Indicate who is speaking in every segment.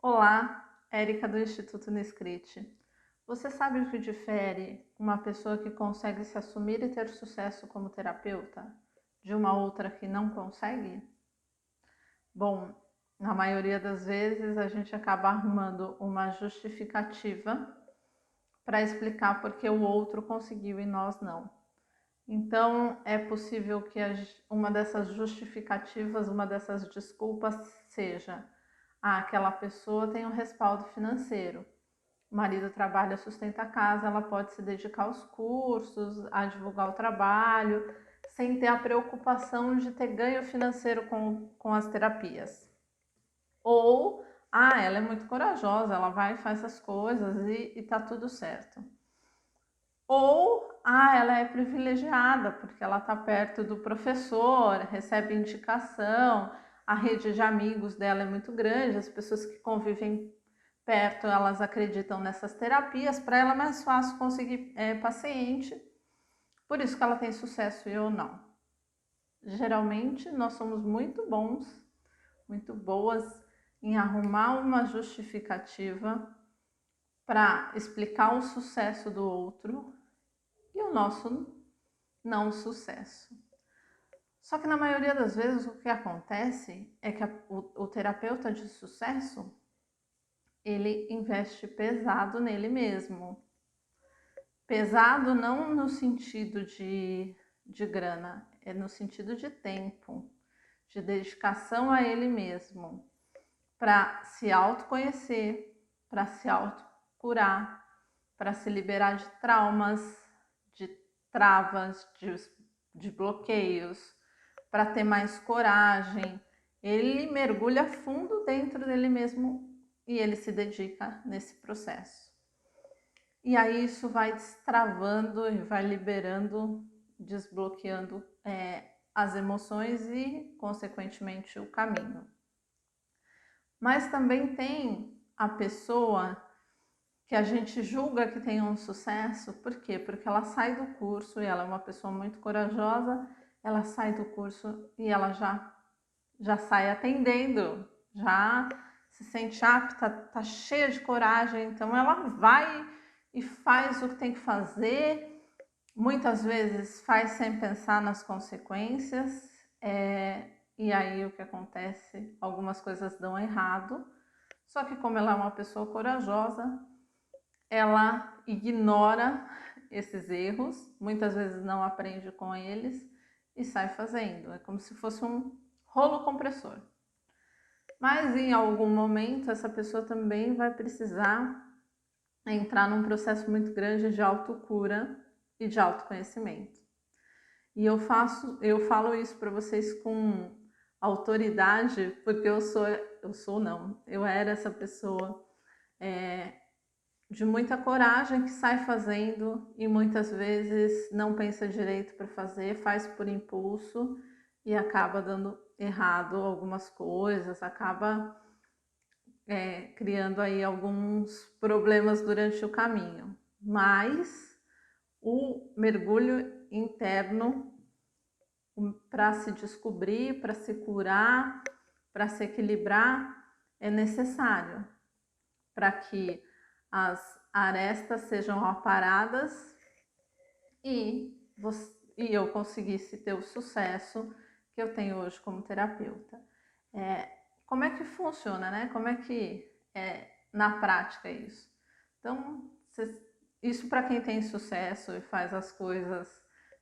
Speaker 1: Olá, Érica do Instituto Niscrit. Você sabe o que difere uma pessoa que consegue se assumir e ter sucesso como terapeuta de uma outra que não consegue? Bom, na maioria das vezes a gente acaba arrumando uma justificativa para explicar porque o outro conseguiu e nós não. Então, é possível que uma dessas justificativas, uma dessas desculpas seja: aquela pessoa tem um respaldo financeiro. O marido trabalha, sustenta a casa, ela pode se dedicar aos cursos, a divulgar o trabalho, sem ter a preocupação de ter ganho financeiro com as terapias. Ou, ela é muito corajosa, ela vai e faz essas coisas e tá tudo certo. Ou, ela é privilegiada, porque ela está perto do professor, recebe indicação, a rede de amigos dela é muito grande, as pessoas que convivem perto, elas acreditam nessas terapias, para ela é mais fácil conseguir paciente, por isso que ela tem sucesso e eu não. Geralmente, nós somos muito bons, muito boas em arrumar uma justificativa para explicar o sucesso do outro e o nosso não sucesso. Só que na maioria das vezes o que acontece é que o terapeuta de sucesso, ele investe pesado nele mesmo. Pesado não no sentido de grana, é no sentido de tempo, de dedicação a ele mesmo, para se autoconhecer, para se autocurar, para se liberar de traumas, de travas, de bloqueios, para ter mais coragem. Ele mergulha fundo dentro dele mesmo e ele se dedica nesse processo. E aí isso vai destravando e vai liberando, desbloqueando as emoções e, consequentemente, o caminho. Mas também tem a pessoa que a gente julga que tem um sucesso, por quê? Porque ela sai do curso e ela é uma pessoa muito corajosa, ela sai do curso e ela já sai atendendo, já se sente apta, tá cheia de coragem, então ela vai e faz o que tem que fazer, muitas vezes faz sem pensar nas consequências, e aí o que acontece? Algumas coisas dão errado, só que como ela é uma pessoa corajosa, ela ignora esses erros, muitas vezes não aprende com eles e sai fazendo. É como se fosse um rolo compressor. Mas em algum momento essa pessoa também vai precisar entrar num processo muito grande de autocura e de autoconhecimento. E eu falo isso para vocês com autoridade, porque eu era essa pessoa de muita coragem que sai fazendo e muitas vezes não pensa direito para fazer, faz por impulso e acaba dando errado algumas coisas, acaba criando aí alguns problemas durante o caminho. Mas o mergulho interno para se descobrir, para se curar, para se equilibrar é necessário para que as arestas sejam aparadas e eu conseguisse ter o sucesso que eu tenho hoje como terapeuta. Como é que funciona, né? Como é que é na prática isso? Então, isso para quem tem sucesso e faz as coisas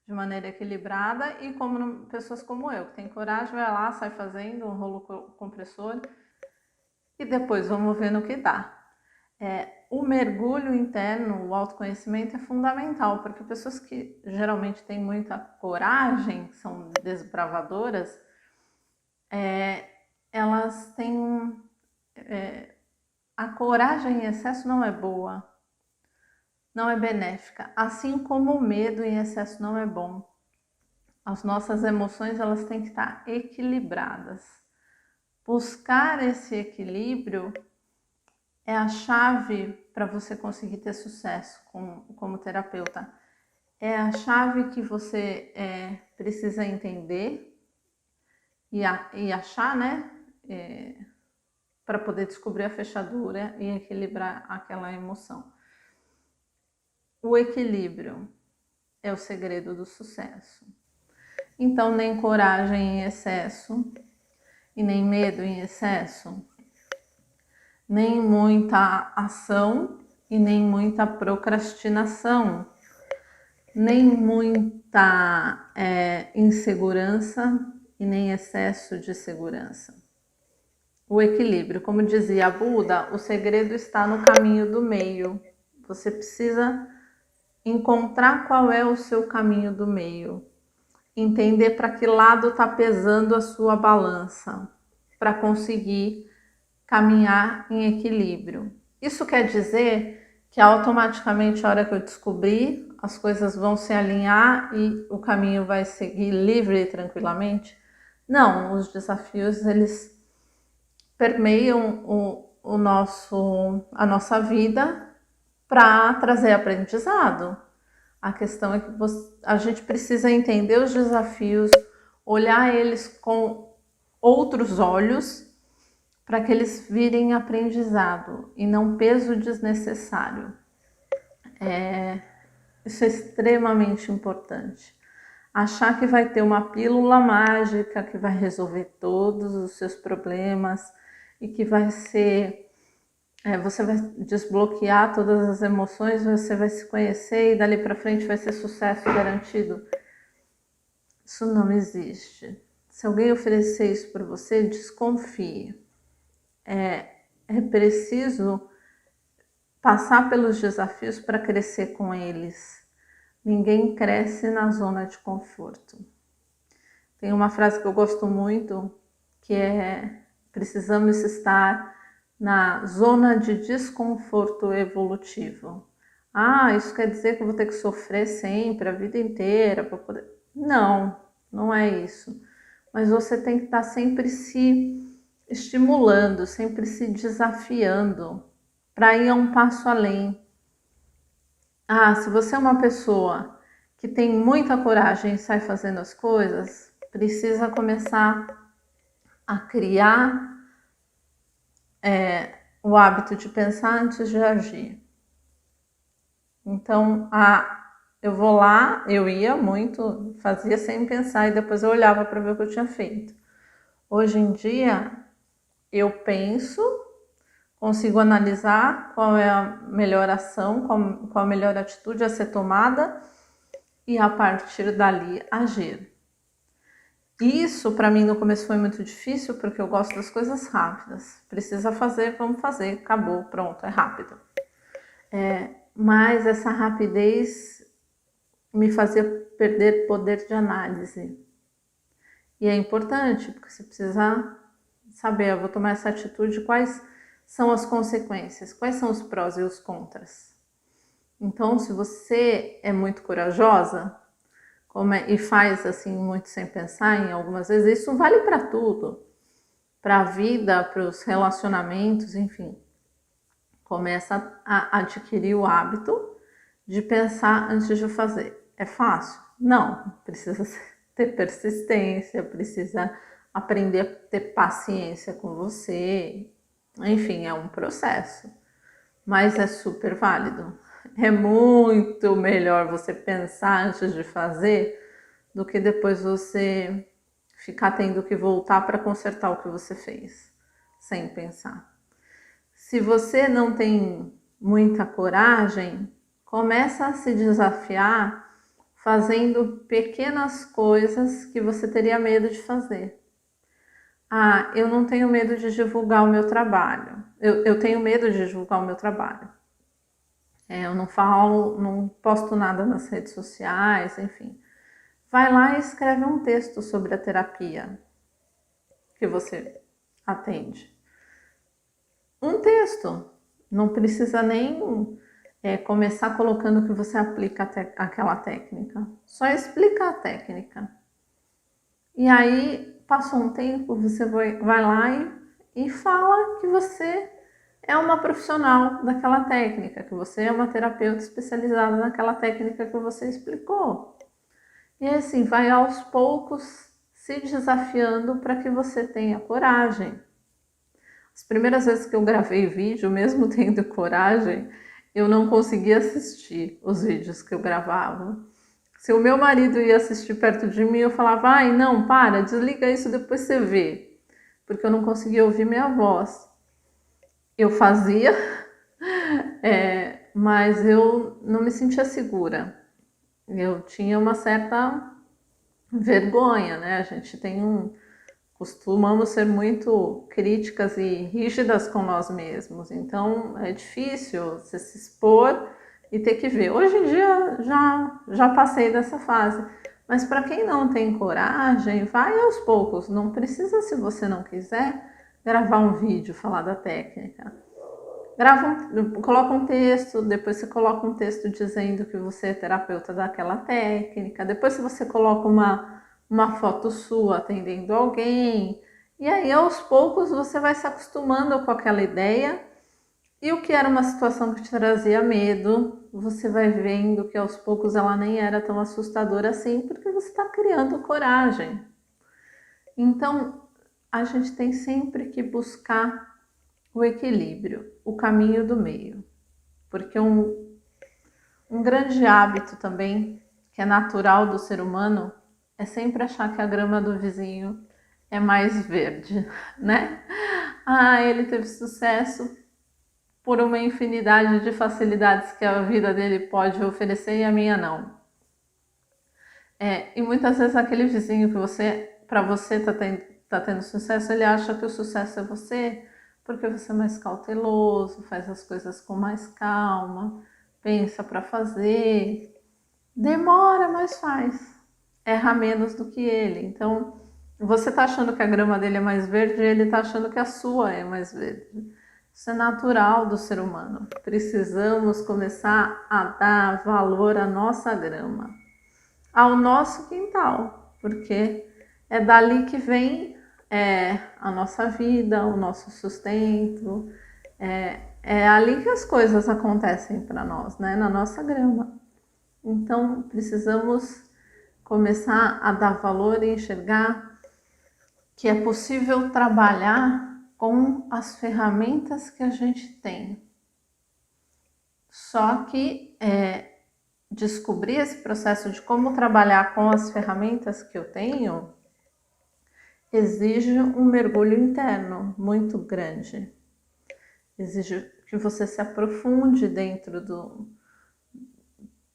Speaker 1: de maneira equilibrada e como pessoas como eu, que tem coragem, vai lá, sai fazendo um rolo compressor e depois vamos ver no que dá. O mergulho interno, o autoconhecimento é fundamental, porque pessoas que geralmente têm muita coragem, são desbravadoras, elas têm... a coragem em excesso não é boa, não é benéfica, assim como o medo em excesso não é bom. As nossas emoções, elas têm que estar equilibradas. Buscar esse equilíbrio é a chave para você conseguir ter sucesso como terapeuta. É a chave que você precisa entender e achar, né? para poder descobrir a fechadura e equilibrar aquela emoção. O equilíbrio é o segredo do sucesso. Então, nem coragem em excesso e nem medo em excesso, nem muita ação e nem muita procrastinação, nem muita insegurança e nem excesso de segurança. O equilíbrio, como dizia Buda, o segredo está no caminho do meio. Você precisa encontrar qual é o seu caminho do meio, entender para que lado está pesando a sua balança, para conseguir caminhar em equilíbrio. Isso quer dizer que automaticamente, a hora que eu descobrir, as coisas vão se alinhar e o caminho vai seguir livre e tranquilamente? Não, os desafios, eles permeiam a nossa vida para trazer aprendizado. A questão é que a gente precisa entender os desafios, olhar eles com outros olhos, para que eles virem aprendizado e não peso desnecessário. Isso é extremamente importante. Achar que vai ter uma pílula mágica que vai resolver todos os seus problemas e que vai ser... você vai desbloquear todas as emoções, você vai se conhecer e dali para frente vai ser sucesso garantido. Isso não existe. Se alguém oferecer isso para você, desconfie. É preciso passar pelos desafios para crescer com eles. Ninguém cresce na zona de conforto. Tem uma frase que eu gosto muito, que é: precisamos estar na zona de desconforto evolutivo. Isso quer dizer que eu vou ter que sofrer sempre, a vida inteira, para poder... Não, não é isso. Mas você tem que estar sempre se estimulando, sempre se desafiando para ir a um passo além. Se você é uma pessoa que tem muita coragem e sai fazendo as coisas, precisa começar a criar o hábito de pensar antes de agir. Então, eu ia muito, fazia sem pensar e depois eu olhava para ver o que eu tinha feito. Hoje em dia, eu penso, consigo analisar qual é a melhor ação, qual a melhor atitude a ser tomada e a partir dali agir. Isso para mim no começo foi muito difícil porque eu gosto das coisas rápidas. Precisa fazer, vamos fazer, acabou, pronto, é rápido. Mas essa rapidez me fazia perder poder de análise. E é importante porque você precisa saber, eu vou tomar essa atitude, quais são as consequências, quais são os prós e os contras. Então, se você é muito corajosa e faz assim muito sem pensar em algumas vezes, isso vale para tudo, para a vida, para os relacionamentos, enfim. Começa a adquirir o hábito de pensar antes de fazer. É fácil? Não, precisa ter persistência, precisa aprender a ter paciência com você, enfim, é um processo, mas é super válido. É muito melhor você pensar antes de fazer do que depois você ficar tendo que voltar para consertar o que você fez, sem pensar. Se você não tem muita coragem, começa a se desafiar fazendo pequenas coisas que você teria medo de fazer. Eu não tenho medo de divulgar o meu trabalho. Eu tenho medo de divulgar o meu trabalho. Eu não falo, não posto nada nas redes sociais, enfim. Vai lá e escreve um texto sobre a terapia que você atende. Um texto. Não precisa nem começar colocando que você aplica aquela técnica. Só explica a técnica. E aí, passou um tempo, você vai lá e fala que você é uma profissional daquela técnica, que você é uma terapeuta especializada naquela técnica que você explicou. E assim, vai aos poucos se desafiando para que você tenha coragem. As primeiras vezes que eu gravei vídeo, mesmo tendo coragem, eu não conseguia assistir os vídeos que eu gravava. Se o meu marido ia assistir perto de mim, eu falava, ai, não, para, desliga isso, depois você vê. Porque eu não conseguia ouvir minha voz. Eu fazia, mas eu não me sentia segura. Eu tinha uma certa vergonha, né? A gente tem costumamos ser muito críticas e rígidas com nós mesmos. Então é difícil você se expor e ter que ver. Hoje em dia já passei dessa fase. Mas para quem não tem coragem, vai aos poucos. Não precisa, se você não quiser, gravar um vídeo, falar da técnica. Coloca um texto, depois você coloca um texto dizendo que você é terapeuta daquela técnica, depois você coloca uma foto sua atendendo alguém, e aí aos poucos você vai se acostumando com aquela ideia, e o que era uma situação que te trazia medo, você vai vendo que aos poucos ela nem era tão assustadora assim, porque você está criando coragem. Então, a gente tem sempre que buscar o equilíbrio, o caminho do meio. Porque um grande hábito também, que é natural do ser humano, é sempre achar que a grama do vizinho é mais verde, né? Ah, ele teve sucesso por uma infinidade de facilidades que a vida dele pode oferecer e a minha não. E muitas vezes aquele vizinho que para você tá tendo sucesso, ele acha que o sucesso é você, porque você é mais cauteloso, faz as coisas com mais calma, pensa para fazer, demora, mas faz, erra menos do que ele. Então, você tá achando que a grama dele é mais verde e ele tá achando que a sua é mais verde. Isso é natural do ser humano. Precisamos começar a dar valor à nossa grama, ao nosso quintal, porque é dali que vem a nossa vida, o nosso sustento, é ali que as coisas acontecem para nós, né? Na nossa grama. Então precisamos começar a dar valor e enxergar que é possível trabalhar com as ferramentas que a gente tem. Só que descobrir esse processo de como trabalhar com as ferramentas que eu tenho exige um mergulho interno muito grande. Exige que você se aprofunde dentro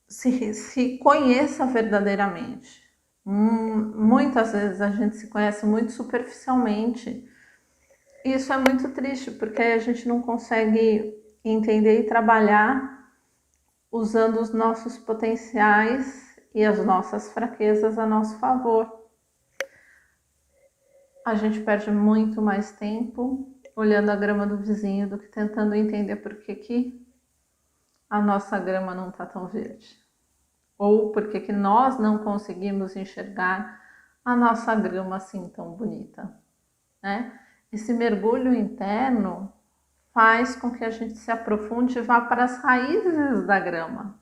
Speaker 1: se conheça verdadeiramente. Muitas vezes a gente se conhece muito superficialmente. E isso é muito triste, porque a gente não consegue entender e trabalhar usando os nossos potenciais e as nossas fraquezas a nosso favor. A gente perde muito mais tempo olhando a grama do vizinho do que tentando entender por que a nossa grama não está tão verde. Ou por que nós não conseguimos enxergar a nossa grama assim tão bonita, né? Esse mergulho interno faz com que a gente se aprofunde e vá para as raízes da grama.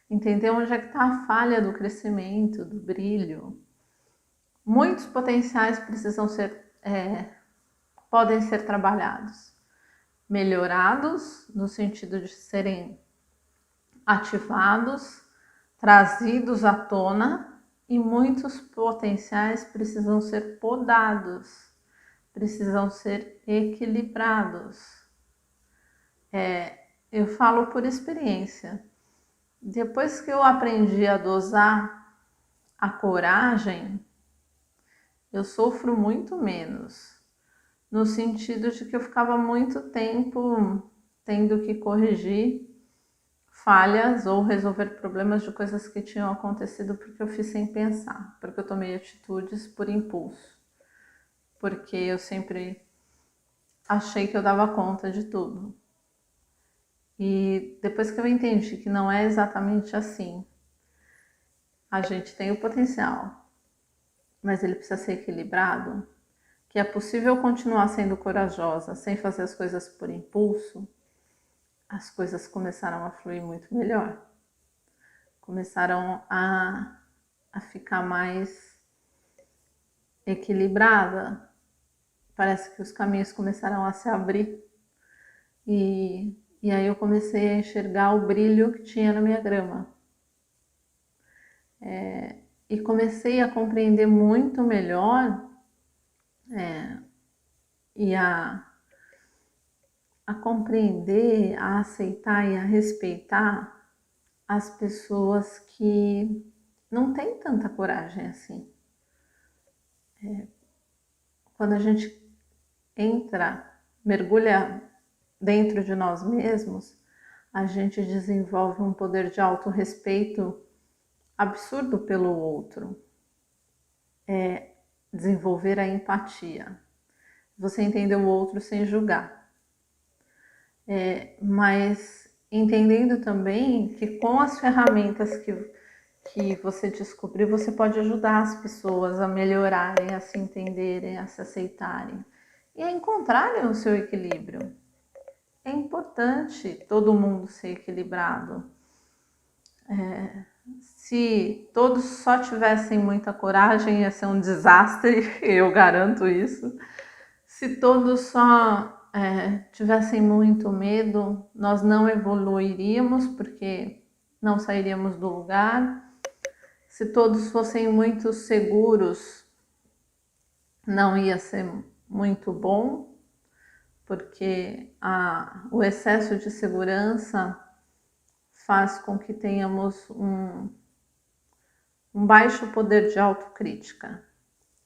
Speaker 1: Entender onde é que está a falha do crescimento, do brilho. Muitos potenciais podem ser trabalhados, melhorados no sentido de serem ativados, trazidos à tona, e muitos potenciais precisam ser podados, precisam ser equilibrados. Eu falo por experiência. Depois que eu aprendi a dosar a coragem, eu sofro muito menos, no sentido de que eu ficava muito tempo tendo que corrigir falhas ou resolver problemas de coisas que tinham acontecido porque eu fiz sem pensar, porque eu tomei atitudes por impulso, porque eu sempre achei que eu dava conta de tudo. E depois que eu entendi que não é exatamente assim, a gente tem o potencial, mas ele precisa ser equilibrado, que é possível continuar sendo corajosa sem fazer as coisas por impulso, as coisas começaram a fluir muito melhor. Começaram a ficar mais equilibrada. parece que os caminhos começaram a se abrir e aí eu comecei a enxergar o brilho que tinha na minha grama. E comecei a compreender muito melhor e a compreender, a aceitar e a respeitar as pessoas que não têm tanta coragem assim. Quando a gente entra, mergulha dentro de nós mesmos, a gente desenvolve um poder de autorrespeito absurdo pelo outro. Desenvolver a empatia. Você entender o outro sem julgar. Mas entendendo também que com as ferramentas que você descobriu, você pode ajudar as pessoas a melhorarem, a se entenderem, a se aceitarem e a encontrarem o seu equilíbrio. É importante todo mundo ser equilibrado. Se todos só tivessem muita coragem, ia ser um desastre, eu garanto isso. Se todos só tivessem muito medo, nós não evoluiríamos, porque não sairíamos do lugar. Se todos fossem muito seguros, não ia ser muito bom, porque o excesso de segurança faz com que tenhamos um baixo poder de autocrítica.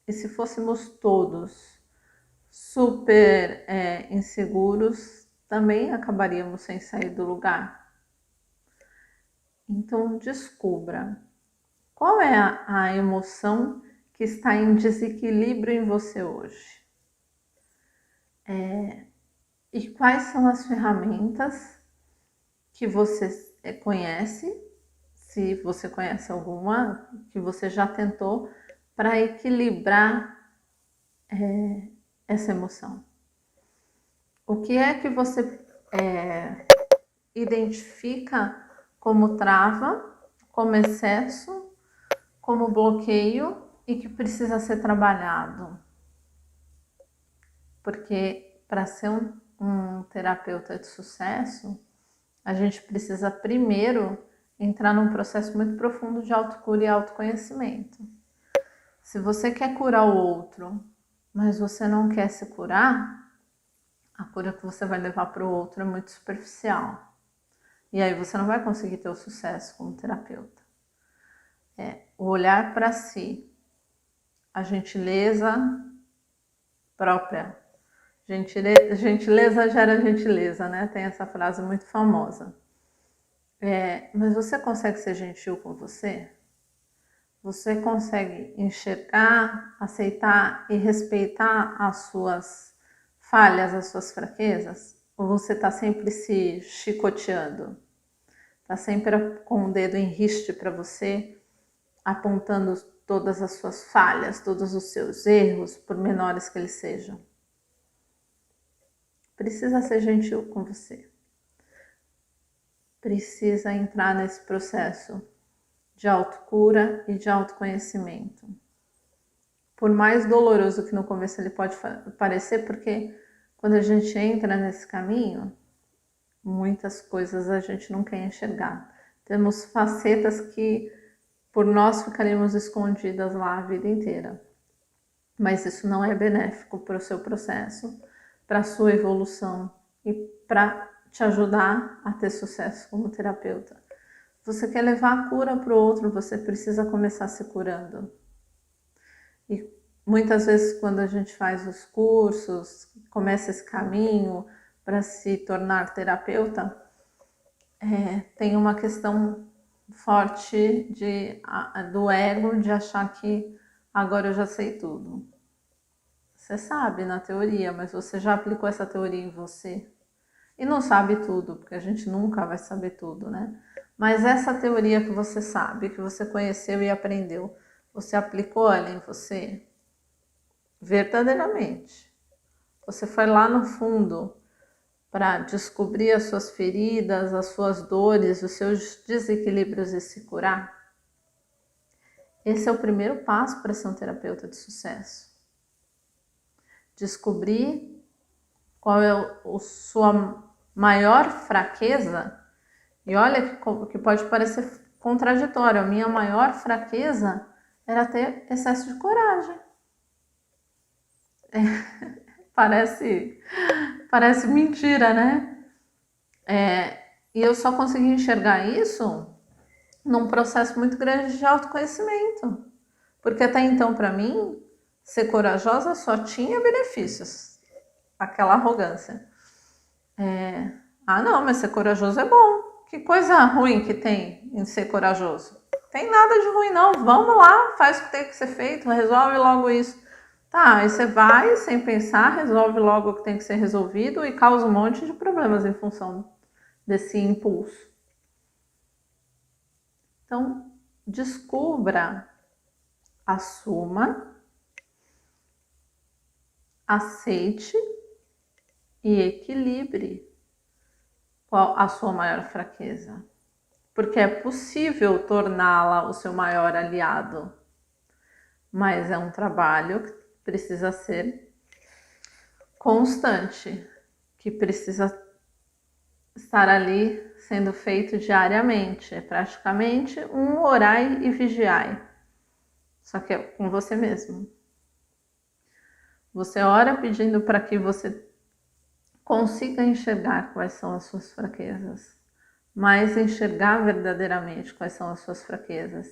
Speaker 1: E se fôssemos todos super inseguros, também acabaríamos sem sair do lugar. Então, descubra qual é a emoção que está em desequilíbrio em você hoje. E quais são as ferramentas que você conhece, se você conhece alguma, que você já tentou, para equilibrar essa emoção. O que é que você identifica como trava, como excesso, como bloqueio e que precisa ser trabalhado? Porque para ser um terapeuta de sucesso, a gente precisa primeiro entrar num processo muito profundo de autocura e autoconhecimento. Se você quer curar o outro, mas você não quer se curar, a cura que você vai levar para o outro é muito superficial. E aí você não vai conseguir ter o sucesso como terapeuta. O olhar para si, a gentileza própria. Gentileza gera gentileza, né? Tem essa frase muito famosa. Mas você consegue ser gentil com você? Você consegue enxergar, aceitar e respeitar as suas falhas, as suas fraquezas? Ou você está sempre se chicoteando? Está sempre com o dedo em riste para você, apontando todas as suas falhas, todos os seus erros, por menores que eles sejam? Precisa ser gentil com você. Precisa entrar nesse processo de autocura e de autoconhecimento. Por mais doloroso que no começo ele pode parecer, porque quando a gente entra nesse caminho, muitas coisas a gente não quer enxergar. Temos facetas que por nós ficaríamos escondidas lá a vida inteira. Mas isso não é benéfico para o seu processo, para a sua evolução e para te ajudar a ter sucesso como terapeuta. Você quer levar a cura para o outro, você precisa começar se curando. E muitas vezes quando a gente faz os cursos, começa esse caminho para se tornar terapeuta, tem uma questão forte do ego, de achar que agora eu já sei tudo. Você sabe na teoria, mas você já aplicou essa teoria em você? E não sabe tudo, porque a gente nunca vai saber tudo, né? Mas essa teoria que você sabe, que você conheceu e aprendeu, você aplicou ela em você? Verdadeiramente. Você foi lá no fundo para descobrir as suas feridas, as suas dores, os seus desequilíbrios e se curar? Esse é o primeiro passo para ser um terapeuta de sucesso. descobrir qual é a sua maior fraqueza. E olha que pode parecer contraditório. A minha maior fraqueza era ter excesso de coragem. Parece mentira, né? E eu só consegui enxergar isso num processo muito grande de autoconhecimento. Porque até então, para mim, ser corajosa só tinha benefícios. Aquela arrogância. Não, mas ser corajoso é bom. Que coisa ruim que tem em ser corajoso? Tem nada de ruim, não. Vamos lá, faz o que tem que ser feito, resolve logo isso. Tá, aí você vai, sem pensar, resolve logo o que tem que ser resolvido e causa um monte de problemas em função desse impulso. Então, descubra, assuma, aceite e equilibre qual a sua maior fraqueza. Porque é possível torná-la o seu maior aliado, mas é um trabalho que precisa ser constante, que precisa estar ali sendo feito diariamente. É praticamente um orai e vigiai, só que é com você mesmo. Você ora pedindo para que você consiga enxergar quais são as suas fraquezas, mas enxergar verdadeiramente quais são as suas fraquezas.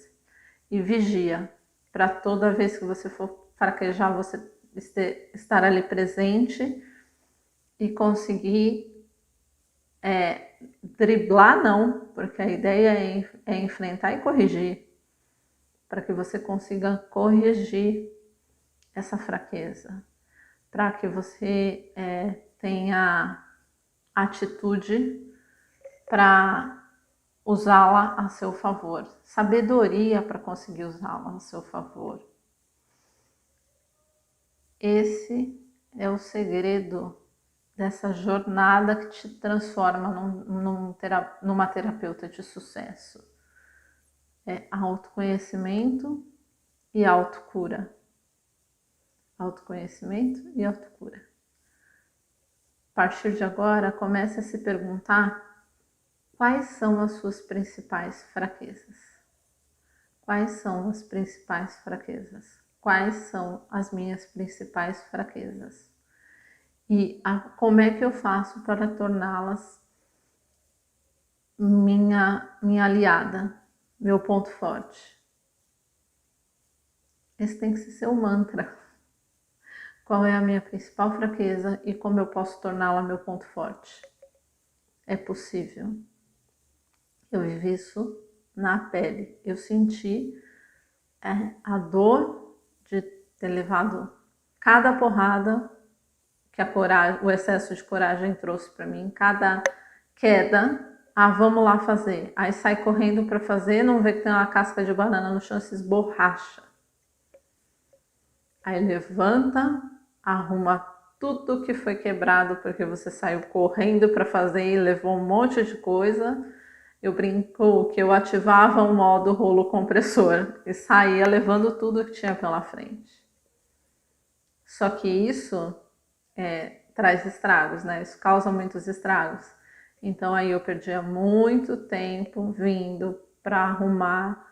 Speaker 1: E vigia, para toda vez que você for fraquejar, você estar ali presente e conseguir driblar, não, porque a ideia é enfrentar e corrigir, para que você consiga corrigir essa fraqueza, para que você tenha atitude para usá-la a seu favor, sabedoria para conseguir usá-la a seu favor. Esse é o segredo dessa jornada que te transforma numa terapeuta de sucesso. É autoconhecimento e autocura. Autoconhecimento e autocura. A partir de agora, comece a se perguntar quais são as suas principais fraquezas. Quais são as principais fraquezas? Quais são as minhas principais fraquezas? E como é que eu faço para torná-las minha aliada, meu ponto forte? Esse tem que ser seu mantra. Qual é a minha principal fraqueza e como eu posso torná-la meu ponto forte? É possível. Eu vivi isso na pele. Eu senti a dor de ter levado cada porrada que o excesso de coragem trouxe para mim, cada queda. Vamos lá fazer. Aí sai correndo para fazer, não vê que tem uma casca de banana no chão, se esborracha. Aí levanta, arruma tudo que foi quebrado porque você saiu correndo para fazer e levou um monte de coisa. Eu brinco que eu ativava o modo rolo compressor e saía levando tudo que tinha pela frente. Só que isso traz estragos, né? Isso causa muitos estragos. Então aí eu perdia muito tempo vindo para arrumar,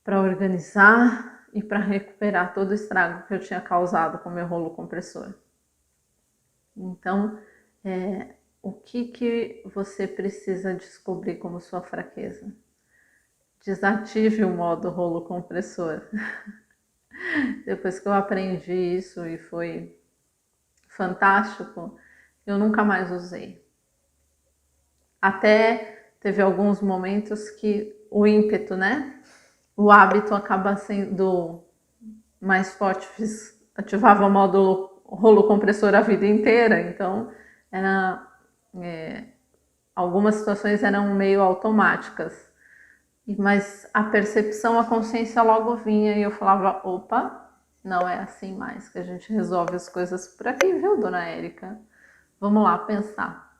Speaker 1: para organizar e para recuperar todo o estrago que eu tinha causado com o meu rolo compressor. Então, o que você precisa descobrir como sua fraqueza? Desative o modo rolo compressor. Depois que eu aprendi isso e foi fantástico, eu nunca mais usei. Até teve alguns momentos que o ímpeto, né? O hábito acaba sendo mais forte, ativava o modo rolo compressor a vida inteira, então algumas situações eram meio automáticas, mas a percepção, a consciência logo vinha e eu falava, opa, não é assim mais que a gente resolve as coisas por aqui, viu, dona Érica? Vamos lá pensar.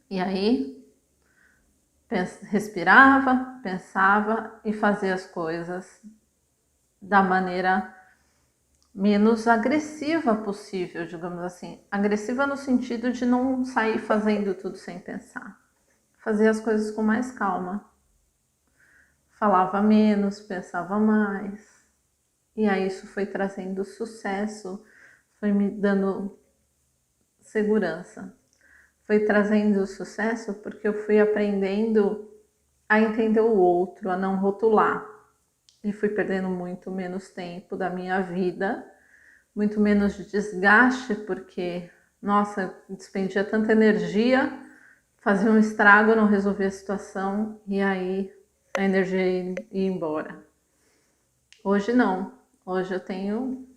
Speaker 1: E aí, respirava, pensava e fazia as coisas da maneira menos agressiva possível, digamos assim. Agressiva no sentido de não sair fazendo tudo sem pensar. Fazer as coisas com mais calma. Falava menos, pensava mais. E aí isso foi trazendo sucesso, foi me dando segurança. Foi trazendo sucesso porque eu fui aprendendo a entender o outro, a não rotular. E fui perdendo muito menos tempo da minha vida, muito menos desgaste, porque, nossa, despendia tanta energia, fazia um estrago, não resolvia a situação e aí a energia ia embora. Hoje não, hoje eu tenho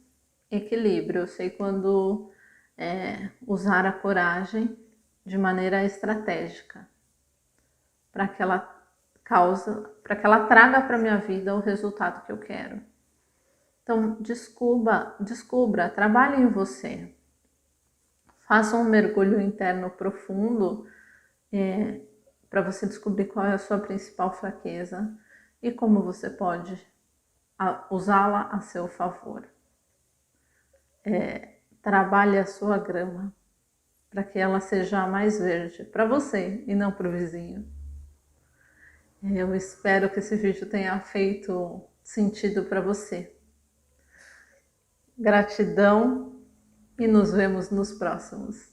Speaker 1: equilíbrio, eu sei quando usar a coragem de maneira estratégica para que ela para que ela traga para minha vida o resultado que eu quero. Então, descubra, trabalhe em você. Faça um mergulho interno profundo para você descobrir qual é a sua principal fraqueza e como você pode usá-la a seu favor. Trabalhe a sua grama para que ela seja mais verde para você e não para o vizinho. Eu espero que esse vídeo tenha feito sentido para você. Gratidão e nos vemos nos próximos.